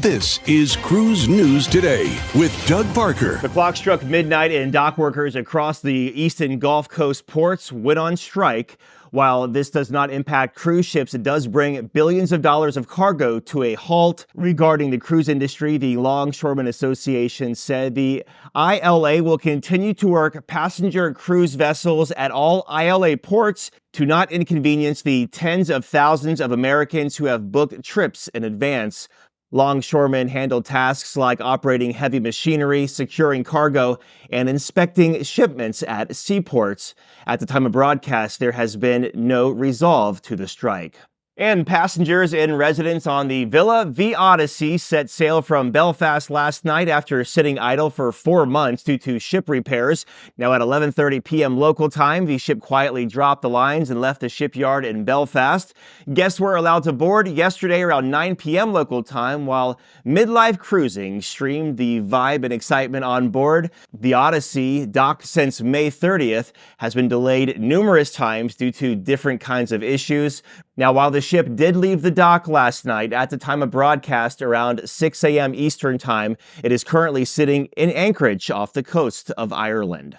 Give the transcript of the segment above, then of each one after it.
This is Cruise News Today with Doug Parker. The clock struck midnight and dock workers across the eastern Gulf Coast ports went on strike. While this does not impact cruise ships, it does bring billions of dollars of cargo to a halt. Regarding the cruise industry, the Longshoremen Association said the ILA will continue to work passenger cruise vessels at all ILA ports to not inconvenience the tens of thousands of Americans who have booked trips in advance. Longshoremen handle tasks like operating heavy machinery, securing cargo, and inspecting shipments at seaports. At the time of broadcast, there has been no resolve to the strike. And passengers and residents on the Villa Vie Odyssey set sail from Belfast last night after sitting idle for 4 months due to ship repairs. Now at 11:30 p.m. local time, the ship quietly dropped the lines and left the shipyard in Belfast. Guests were allowed to board yesterday around 9 p.m. local time, while midlife cruising streamed the vibe and excitement on board. The Odyssey, docked since May 30th, has been delayed numerous times due to different kinds of issues. Now, while the ship did leave the dock last night at the time of broadcast around 6 a.m. Eastern Time, it is currently sitting in Anchorage off the coast of Ireland.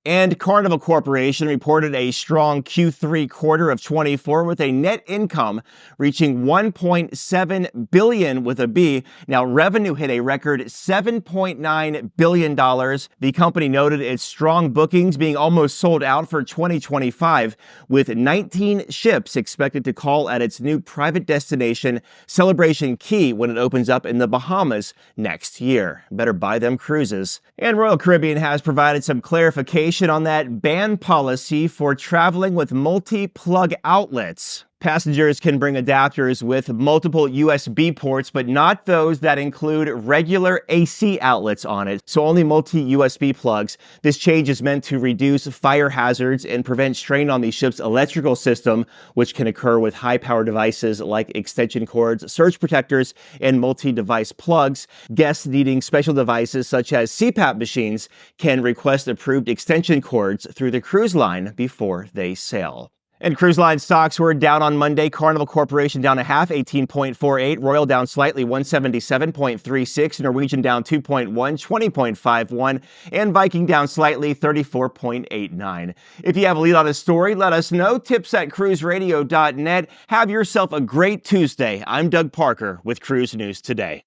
And Carnival Corporation reported a strong Q3 quarter of 24 with a net income reaching $1.7 billion with a B. Now, revenue hit a record $7.9 billion. The company noted its strong bookings being almost sold out for 2025, with 19 ships expected to call at its new private destination, Celebration Key, when it opens up in the Bahamas next year. Better buy them cruises. And Royal Caribbean has provided some clarification on that ban policy for traveling with multi-plug outlets. Passengers can bring adapters with multiple USB ports, but not those that include regular AC outlets on it, so only multi-USB plugs. This change is meant to reduce fire hazards and prevent strain on the ship's electrical system, which can occur with high-power devices like extension cords, surge protectors, and multi-device plugs. Guests needing special devices such as CPAP machines can request approved extension cords through the cruise line before they sail. And cruise line stocks were down on Monday. Carnival Corporation down a half, 18.48. Royal down slightly, 177.36. Norwegian down 2.1, 20.51. And Viking down slightly, 34.89. If you have a lead on a story, let us know. Tips at cruiseradio.net. Have yourself a great Tuesday. I'm Doug Parker with Cruise News Today.